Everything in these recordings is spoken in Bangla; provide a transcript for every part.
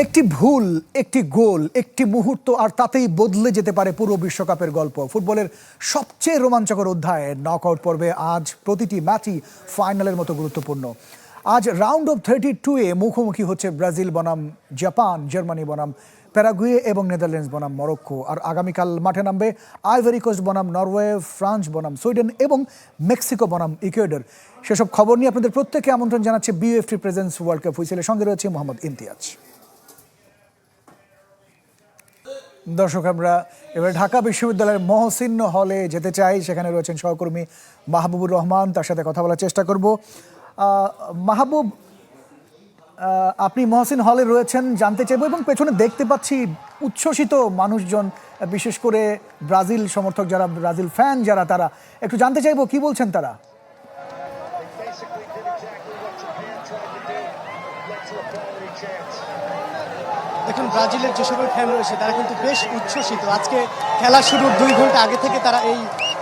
একটি ভুল, একটি গোল, একটি মুহূর্ত আর তাতেই বদলে যেতে পারে পুরো বিশ্বকাপের গল্প। ফুটবলের সবচেয়ে রোমাঞ্চকর অধ্যায়ে নকআউট পর্বে আজ প্রতিটি ম্যাচই ফাইনালের মতো গুরুত্বপূর্ণ। আজ রাউন্ড অফ 32-এ মুখোমুখি হচ্ছে ব্রাজিল বনাম জাপান, জার্মানি বনাম প্যারাগুয়ে এবং নেদারল্যান্ডস বনাম মরক্কো। আর আগামীকাল মাঠে নামবে আইভরি কোস্ট বনাম নরওয়ে, ফ্রান্স বনাম সুইডেন এবং মেক্সিকো বনাম ইকুয়েডর। সেসব খবর নিয়ে আপনাদের প্রত্যেককে আমন্ত্রণ জানাচ্ছে বিএফটি প্রেজেন্স ওয়ার্ল্ড কাপ হুইসেলের সঙ্গে রয়েছে মোহাম্মদ ইমতিয়াজ। দর্শক, আমরা এবার ঢাকা বিশ্ববিদ্যালয়ের মহসিন হলে যেতে চাই। সেখানে রয়েছেন সহকর্মী মাহবুবুর রহমান, তার সাথে কথা বলার চেষ্টা করব। মাহবুব, আপনি মহসিন হলে রয়েছেন, জানতে চাইব এবং পেছনে দেখতে পাচ্ছি উচ্ছ্বসিত মানুষজন, বিশেষ করে ব্রাজিল সমর্থক যারা, ব্রাজিল ফ্যান যারা, তারা একটু জানতে চাইব কি বলছেন তারা। দেখুন, ব্রাজিলের যে সকল ফ্যান রয়েছে তারা কিন্তু বেশ উচ্ছ্বসিত। আজকে খেলা শুরুর 2 ঘন্টা আগে থেকে তারা এই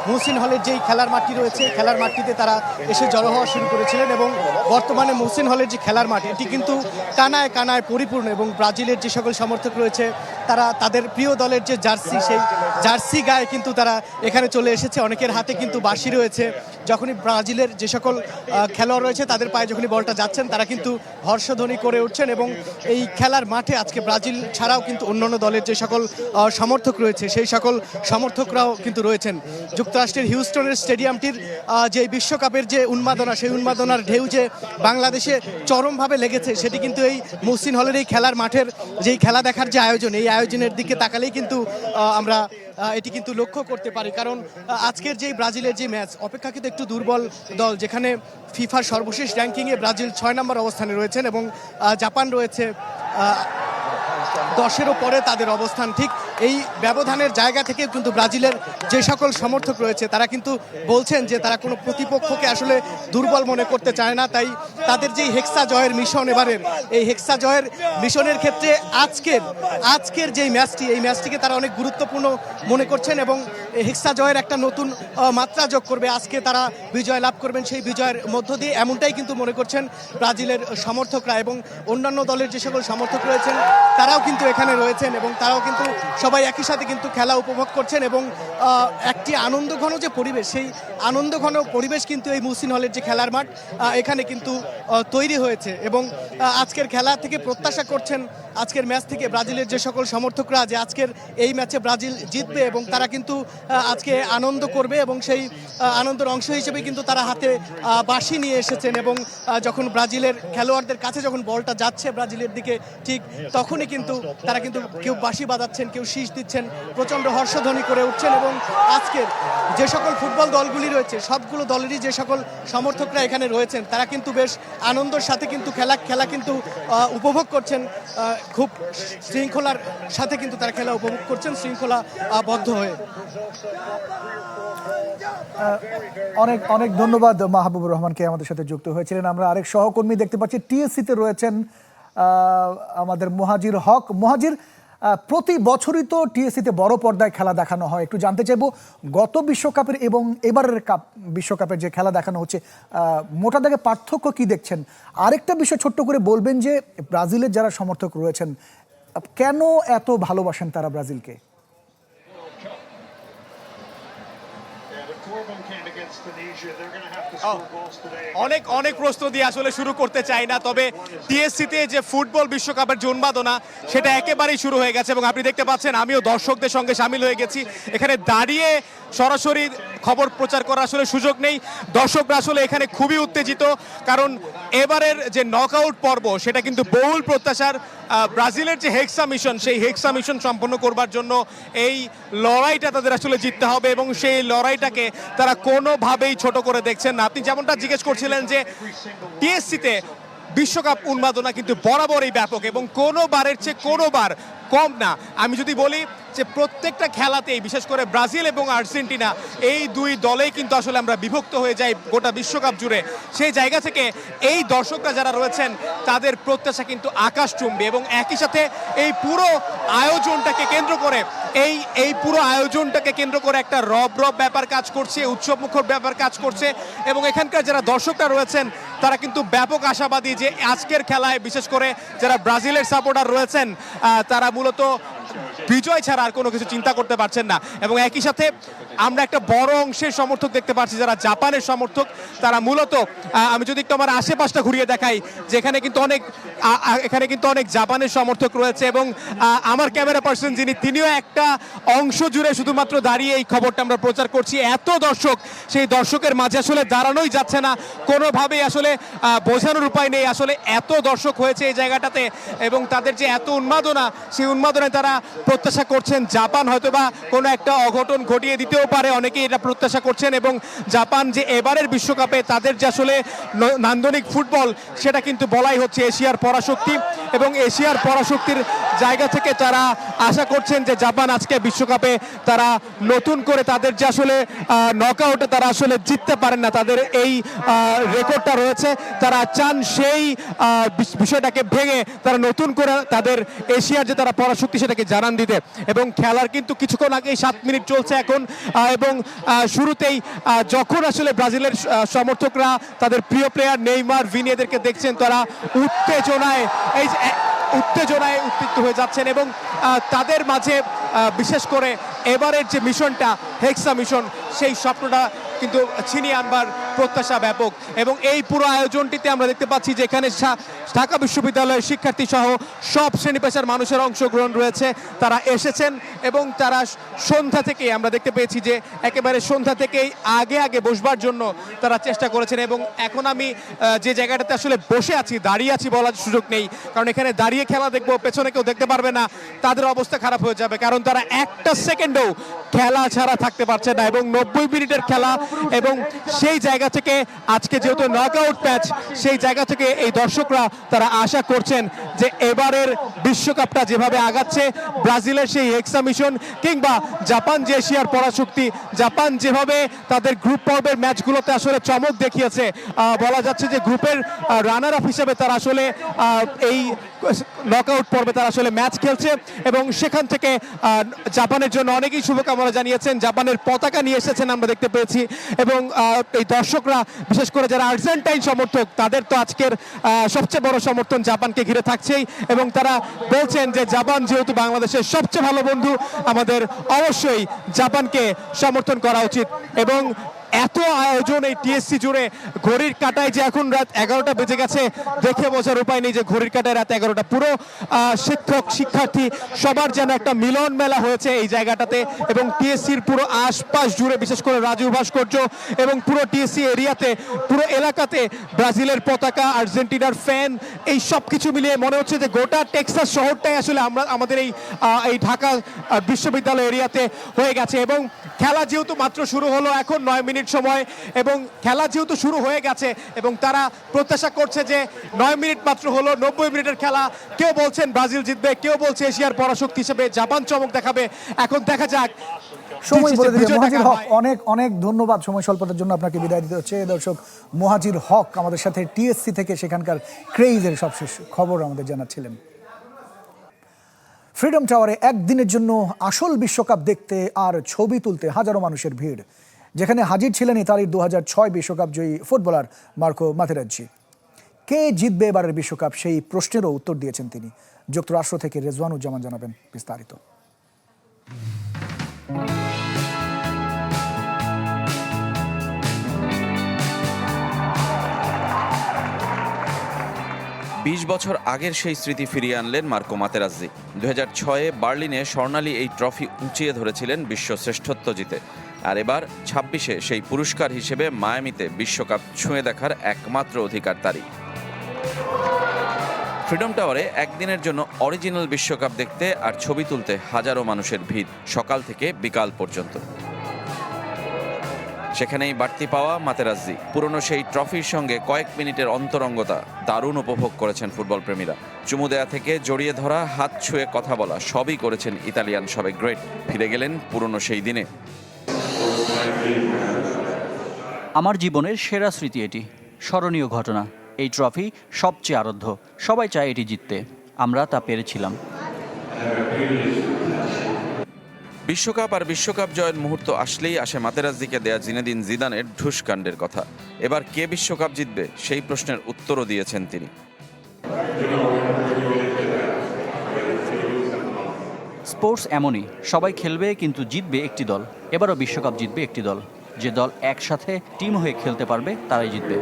মহসিন হলের যেই খেলার মাঠটি রয়েছে, খেলার মাঠটিতে তারা এসে জড়ো হওয়া শুরু করেছিলেন এবং বর্তমানে মহসিন হলের যে খেলার মাঠ, এটি কিন্তু কানায় কানায় পরিপূর্ণ এবং ব্রাজিলের যে সকল সমর্থক রয়েছে তারা তাদের প্রিয় দলের যে জার্সি, সেই জার্সি গায়ে কিন্তু তারা এখানে চলে এসেছে। অনেকের হাতে কিন্তু বাঁশি রয়েছে। যখনই ব্রাজিলের যে সকল খেলোয়াড় রয়েছে তাদের পায়ে যখনই বলটা যাচ্ছেন তারা কিন্তু হর্ষধ্বনি করে উঠছেন এবং এই খেলার মাঠে আজকে ব্রাজিল ছাড়াও কিন্তু অন্যান্য দলের যে সকল সমর্থক রয়েছে সেই সকল সমর্থকরাও কিন্তু রয়েছেন। যুক্তরাষ্ট্রের হিউস্টনের স্টেডিয়ামটির যে বিশ্বকাপের যে উন্মাদনা, সেই উন্মাদনার ঢেউ যে বাংলাদেশে চরমভাবে লেগেছে, সেটি কিন্তু এই মহসিন হলের এই খেলার মাঠের যেই খেলা দেখার যে আয়োজন, এই আয়োজনের দিকে তাকালেই কিন্তু আমরা এটি কিন্তু লক্ষ্য করতে পারি। কারণ আজকের যেই ব্রাজিলের যে ম্যাচ, অপেক্ষাকৃত একটু দুর্বল দল, যেখানে ফিফার সর্বশেষ র্যাঙ্কিংয়ে ব্রাজিল 6 নম্বর অবস্থানে রয়েছেন এবং জাপান রয়েছে 10-এরও পরে তাদের অবস্থান। ঠিক এই ব্যবধানের জায়গা থেকে কিন্তু ব্রাজিলের যে সকল সমর্থক রয়েছে তারা কিন্তু বলছেন যে তারা কোনো প্রতিপক্ষকে আসলে দুর্বল মনে করতে চায় না। তাই তাদের যেই হেক্সা জয়ের মিশন, এবারের এই হেক্সা জয়ের মিশনের ক্ষেত্রে আজকের যেই ম্যাচটি, এই ম্যাচটিকে তারা অনেক গুরুত্বপূর্ণ মনে করছেন এবং হেক্সা জয়ের একটা নতুন মাত্রা যোগ করবে। আজকে তারা বিজয় লাভ করবেন, সেই বিজয়ের মধ্য দিয়ে এমনটাই কিন্তু মনে করছেন ব্রাজিলের সমর্থকরা এবং অন্যান্য দলের যে সকল সমর্থক রয়েছেন তারাও কিন্তু এখানে রয়েছেন এবং তারাও কিন্তু সবাই একই সাথে কিন্তু খেলা উপভোগ করছেন এবং একটি আনন্দঘন যে পরিবেশ, সেই আনন্দঘন পরিবেশ কিন্তু এই মহসিন হলের যে খেলার মাঠ, এখানে কিন্তু তৈরি হয়েছে এবং আজকের খেলা থেকে প্রত্যাশা করছেন, আজকের ম্যাচ থেকে ব্রাজিলের যে সকল সমর্থকরা যে আজকের এই ম্যাচে ব্রাজিল জিতবে এবং তারা কিন্তু আজকে আনন্দ করবে এবং সেই আনন্দের অংশ হিসেবে কিন্তু তারা হাতে বাঁশি নিয়ে এসেছেন এবং যখন ব্রাজিলের খেলোয়াড়দের কাছে যখন বলটা যাচ্ছে ব্রাজিলের দিকে, ঠিক তখনই কিন্তু তারা কিন্তু কেউ বাঁশি বাজাচ্ছেন, কেউ শীষ দিচ্ছেন, প্রচণ্ড হর্ষধ্বনি করে উঠছেন এবং আজকের যে সকল ফুটবল দলগুলি রয়েছে সবগুলো দলেরই যে সকল সমর্থকরা এখানে রয়েছেন তারা কিন্তু বেশ আনন্দের সাথে কিন্তু খেলা কিন্তু উপভোগ করছেন। খুব শৃঙ্খলার সাথে কিন্তু তারা খেলা উপভোগ করছেন, শৃঙ্খলাবদ্ধ হয়ে। অনেক অনেক ধন্যবাদ মাহবুবুর রহমানকে আমাদের সাথে যুক্ত হয়েছিলেন। আমরা আরেক সহকর্মী দেখতে পাচ্ছি, টিএসসিতে রয়েছেন আমাদের মুহাজির হক। মুহাজির, প্রতি বছরই তো টিএসসিতে বড় পর্দায় খেলা দেখানো হয়, একটু জানতে চাইবো গত বিশ্বকাপের এবং এবারের বিশ্বকাপের যে খেলা দেখানো হচ্ছে, মোটা দাগে পার্থক্য কি দেখছেন? আরেকটা বিষয় ছোট্ট করে বলবেন যে ব্রাজিলের যারা সমর্থক রয়েছেন কেন এত ভালোবাসেন তারা ব্রাজিলকে? অনেক অনেক প্রশ্ন দিয়ে আসলে শুরু করতে চাই না, তবে টিএসসিতে যে ফুটবল বিশ্বকাপের যে উন্মাদনা সেটা একেবারেই শুরু হয়ে গেছে এবং আপনি দেখতে পাচ্ছেন আমিও দর্শকদের সঙ্গে সামিল হয়ে গেছি। এখানে দাঁড়িয়ে সরাসরি খবর প্রচার করার আসলে সুযোগ নেই। দর্শকরা আসলে এখানে খুবই উত্তেজিত, কারণ এবারের যে নকআউট পর্ব সেটা কিন্তু বহুল প্রত্যাশার ব্রাজিলের যে হেক্সা মিশন, সেই হেক্সা মিশন সম্পন্ন করবার জন্য এই লড়াইটা তাদের আসলে জিততে হবে এবং সেই লড়াইটাকে তারা কোনোভাবেই ছোট করে দেখছেন না। আপনি যেমনটা জিজ্ঞেস করছিলেন যে টিএসসিতে বিশ্বকাপ উন্মাদনা কিন্তু বরাবরই ব্যাপক এবং কোনোবারের চেয়ে কোনোবার কম না। আমি যদি বলি যে প্রত্যেকটা খেলাতেই, বিশেষ করে ব্রাজিল এবং আর্জেন্টিনা, এই দুই দলেই কিন্তু আসলে আমরা বিভক্ত হয়ে যাই গোটা বিশ্বকাপ জুড়ে। সেই জায়গা থেকে এই দর্শকরা যারা রয়েছেন তাদের প্রত্যাশা কিন্তু আকাশচুম্বী এবং একই সাথে এই পুরো আয়োজনটাকে কেন্দ্র করে এই পুরো আয়োজনটাকে কেন্দ্র করে একটা রব ব্যাপার কাজ করছে, উৎসবমুখর ব্যাপার কাজ করছে এবং এখানকার যারা দর্শকরা রয়েছেন তারা কিন্তু ব্যাপক আশাবাদী যে আজকের খেলায় বিশেষ করে যারা ব্রাজিলের সাপোর্টার রয়েছেন তারা মূলত বিজয় ছাড়া আর কোনো কিছু চিন্তা করতে পারছেন না। এবং একই সাথে আমরা একটা বড় অংশের সমর্থক দেখতে পাচ্ছি যারা জাপানের সমর্থক, তারা মূলত আমি যদি একটু আমার আশেপাশটা ঘুরিয়ে দেখাই যে এখানে কিন্তু অনেক জাপানের সমর্থক রয়েছে এবং আমার ক্যামেরা পার্সন যিনি তিনিও একটা অংশ জুড়ে শুধুমাত্র দাঁড়িয়ে এই খবরটা আমরা প্রচার করছি। এত দর্শক, সেই দর্শকের মাঝে আসলে দাঁড়ানোই যাচ্ছে না, কোনোভাবেই আসলে বোঝানোর উপায় নেই। আসলে এত দর্শক হয়েছে এই জায়গাটাতে এবং তাদের যে এত উন্মাদনা, সেই উন্মাদনায় তারা প্রত্যাশা করছেন জাপান হয়তোবা কোনো একটা অঘটন ঘটিয়ে দিতেও পারে, অনেকেই এটা প্রত্যাশা করছেন। এবং জাপান যে এবারের বিশ্বকাপে তাদের যে আসলে নান্দনিক ফুটবল, সেটা কিন্তু বলাই হচ্ছে এশিয়ার পরাশক্তি এবং এশিয়ার পরাশক্তির জায়গা থেকে তারা আশা করছেন যে জাপান আজকে বিশ্বকাপে তারা নতুন করে তাদের যে আসলে নকআউটে তারা আসলে জিততে পারেন না, তাদের এই রেকর্ডটা রয়েছে, তারা চান সেই বিষয়টাকে ভেঙে তারা নতুন করে তাদের এশিয়ার যে তারা পরাশক্তি সেটাকে জানান দিতে। এবং খেলার কিন্তু কিছুক্ষণ আগেই 7 মিনিট চলছে এখন এবং শুরুতেই যখন আসলে ব্রাজিলের সমর্থকরা তাদের প্রিয় প্লেয়ার নেইমার, ভিনি এদেরকে দেখছেন, তারা উত্তেজনায় উত্তেজিত হয়ে যাচ্ছেন এবং তাদের মাঝে বিশেষ করে এবারের যে মিশনটা হেক্সা মিশন, সেই স্বপ্নটা কিন্তু ছিনিয়ে আনবার প্রত্যাশা ব্যাপক। এবং এই পুরো আয়োজনটিতে আমরা দেখতে পাচ্ছি যে এখানে ঢাকা বিশ্ববিদ্যালয়ের শিক্ষার্থী সহ সব শ্রেণী পেশার মানুষের অংশগ্রহণ রয়েছে, তারা এসেছেন এবং তারা সন্ধ্যা থেকেই আমরা দেখতে পেয়েছি যে একেবারে সন্ধ্যা থেকেই আগে বসবার জন্য তারা চেষ্টা করেছেন। এবং এখন আমি যে জায়গাটাতে আসলে বসে আছি, দাঁড়িয়ে আছি বলার সুযোগ নেই, কারণ এখানে দাঁড়িয়ে খেলা দেখবো, পেছনে কেউ দেখতে পারবে না, তাদের অবস্থা খারাপ হয়ে যাবে, কারণ তারা একটা সেকেন্ডও খেলা ছাড়া থাকতে পারছে না। এবং 90 মিনিটের খেলা এবং সেই জায়গা থেকে আজকে যেহেতু নকআউট ম্যাচ, সেই জায়গা থেকে এই দর্শকরা তারা আশা করছেন যে এবারের বিশ্বকাপটা যেভাবে আগাচ্ছে, ব্রাজিলের সেই হেক্সা মিশন কিংবা জাপান যে এশিয়ার পরাশক্তি, জাপান যেভাবে তাদের গ্রুপ পর্বের ম্যাচগুলোতে আসলে চমক দেখিয়েছে, বলা যাচ্ছে যে গ্রুপের রানার আপ হিসেবে তারা আসলে এই নকআউট পর্বে তারা আসলে ম্যাচ খেলছে এবং সেখান থেকে জাপানের জন্য অনেকেই শুভকামনা জানিয়েছেন, জাপানের পতাকা নিয়ে এসেছেন আমরা দেখতে পেয়েছি। এবং এই দর্শকরা বিশেষ করে যারা আর্জেন্টাইন সমর্থক, তাদের তো আজকের সবচেয়ে বড় সমর্থন জাপানকে ঘিরে থাকছেই এবং তারা বলছেন যে জাপান যেহেতু বাংলাদেশের সবচেয়ে ভালো বন্ধু, আমাদের অবশ্যই জাপানকে সমর্থন করা উচিত। এবং এত আয়োজন এই টিএসসি জুড়ে, ঘড়ির কাঁটায় যে এখন রাত 11টা বেজে গেছে, দেখে বোঝার উপায় নেই যে ঘড়ির কাঁটায় রাত 11টা। পুরো শিক্ষক শিক্ষার্থী সবার যেন একটা মিলন মেলা হয়েছে এই জায়গাটাতে এবং টিএসসির পুরো আশপাশ জুড়ে, বিশেষ করে রাজু ভাস্কর্য এবং পুরো টিএসসি এরিয়াতে, পুরো এলাকাতে ব্রাজিলের পতাকা, আর্জেন্টিনার ফ্যান, এই সব কিছু মিলিয়ে মনে হচ্ছে যে গোটা টেক্সাস শহরটাই আসলে আমাদের এই ঢাকা বিশ্ববিদ্যালয় এরিয়াতে হয়ে গেছে। এবং খেলা যেহেতু মাত্র শুরু হলো, এখন 9 মিনিট সময় এবং খেলা যেহেতু শুরু হয়ে গেছে এবং তারা প্রত্যাশা করছে যে 9 মিনিট মাত্র হলো, 90 মিনিটের খেলা, কেউ বলছেন ব্রাজিল জিতবে, কেউ বলছে এশিয়ার পরাশক্তি হিসেবে জাপান চমক দেখাবে। এখন দেখা যাক। সময় বলে দিলে মুহাজির হক, অনেক ধন্যবাদ। সময় স্বল্পতার জন্য আপনাকে বিদায় দিতে হচ্ছে। দর্শক, মুহাজির হক আমাদের সাথে টিএসসি থেকে সেখানকার ক্রেইজের সবশেষ খবর আমাদের জানাচ্ছিলেন। ফ্রিডম টাওয়ারে একদিনের জন্য আসল বিশ্বকাপ দেখতে আর ছবি তুলতে হাজারো মানুষের ভিড়, যেখানে হাজির ছিলেন ইতালির 2006 বিশ্বকাপ জয়ী ফুটবলার মার্কো মাতেরাজ্জি। কে জিতবে এবারের বিশ্বকাপ, সেই প্রশ্নেরও উত্তর দিয়েছেন তিনি। যুক্তরাষ্ট্র থেকে রেজওয়ানুজ্জামান জানাবেন বিস্তারিত। বিশ বছর আগের সেই স্মৃতি ফিরিয়ে আনলেন মার্কো মাতেরাজ্জি। 2006-এ বার্লিনে স্বর্ণালী এই ট্রফি উঁচিয়ে ধরেছিলেন বিশ্ব শ্রেষ্ঠত্ব জিতে। আর এবার 26-এ সেই পুরস্কার হিসেবে মায়ামিতে বিশ্বকাপ ছুঁয়ে দেখার একমাত্র অধিকার তারই। ফ্রিডম টাওয়ারে একদিনের জন্য অরিজিনাল বিশ্বকাপ দেখতে আর ছবি তুলতে হাজারো মানুষের ভিড়, সকাল থেকে বিকাল পর্যন্ত। সেখানেই বাড়তি পাওয়া মাতেরাজ্জি। পুরনো সেই ট্রফির সঙ্গে কয়েক মিনিটের অন্তরঙ্গতা দারুণ উপভোগ করেছেন ফুটবল প্রেমীরা। চুমু দেয়া থেকে জড়িয়ে ধরা, হাত ছুঁয়ে কথা বলা, সবই করেছেন ইতালিয়ান সাবেক গ্রেট। ফিরে গেলেন পুরনো সেই দিনে। আমার জীবনের সেরা স্মৃতি এটি, স্মরণীয় ঘটনা। এই ট্রফি সবচেয়ে আরাধ্য, সবাই চায় এটি জিততে, আমরা তা পেরেছিলাম। বিশ্বকাপ আর বিশ্বকাপ জয়ের মুহূর্ত আসলেই আসে মাতেরাজ্জিকে দেয়া জিনেদিন জিদানের ঢুসকাণ্ডের কথা। এবার কে বিশ্বকাপ জিতবে সেই প্রশ্নের উত্তরও দিয়েছেন তিনি। স্পোর্টস এমনই, সবাই খেলবে কিন্তু জিতবে একটি দল। এবারও বিশ্বকাপ জিতবে একটি দল। যে দল একসাথে টিম হয়ে খেলতে পারবে তারাই জিতবে।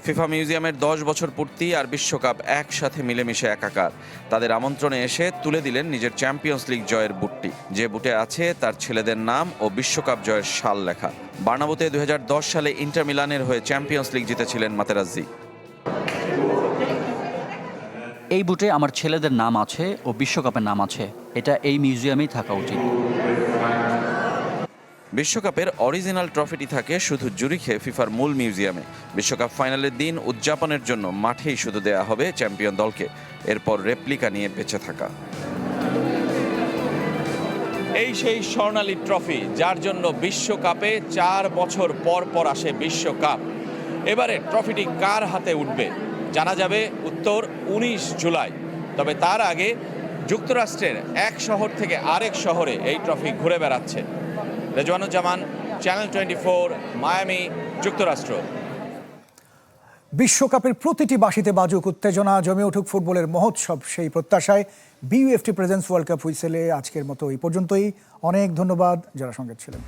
ফিফা মিউজিয়ামের 10 বছর পূর্তি আর বিশ্বকাপ একসাথে মিলেমিশে একাকার। তাদের আমন্ত্রণে এসে তুলে দিলেন নিজের চ্যাম্পিয়ন্স লিগ জয়ের বুটটি, যে বুটে আছে তার ছেলেদের নাম ও বিশ্বকাপ জয়ের সাল লেখা। বার্নাব্যুতে 2010 সালে ইন্টার মিলানের হয়ে চ্যাম্পিয়ন্স লিগ জিতেছিলেন মাতেরাজ্জি। এই বুটে আমার ছেলেদের নাম আছে ও বিশ্বকাপের নাম আছে। এটা এই মিউজিয়ামেই থাকা উচিত। বিশ্বকাপের অরিজিনাল ট্রফিটি থাকে শুধু জুরিখে ফিফার মূল মিউজিয়ামে। বিশ্বকাপ ফাইনালের দিন উদযাপনের জন্য মাঠেই শুধু দেয়া হবে চ্যাম্পিয়ন দলকে, এরপর রেপ্লিকা নিয়ে বেঁচে থাকা। এই সেই স্বর্ণালী ট্রফি যার জন্য বিশ্বকাপে 4 বছর পর পর আসে বিশ্বকাপ। এবারে ট্রফিটি কার হাতে উঠবে জানা যাবে উত্তর 19 জুলাই। তবে তার আগে যুক্তরাষ্ট্রের এক শহর থেকে আরেক শহরে এই ট্রফি ঘুরে বেড়াচ্ছে। রেজওয়ানুজ্জামান, চ্যানেল 24, মায়ামি, যুক্তরাষ্ট্র। বিশ্বকাপের প্রতিটি বাঁশিতে বাজুক উত্তেজনা, জমে উঠুক ফুটবলের মহোৎসব, সেই প্রত্যাশায় বিইউএফটি প্রেজেন্স ওয়ার্ল্ড কাপ হুইসেলে আজকের মতো এই পর্যন্তই। অনেক ধন্যবাদ যারা সঙ্গে ছিলেন।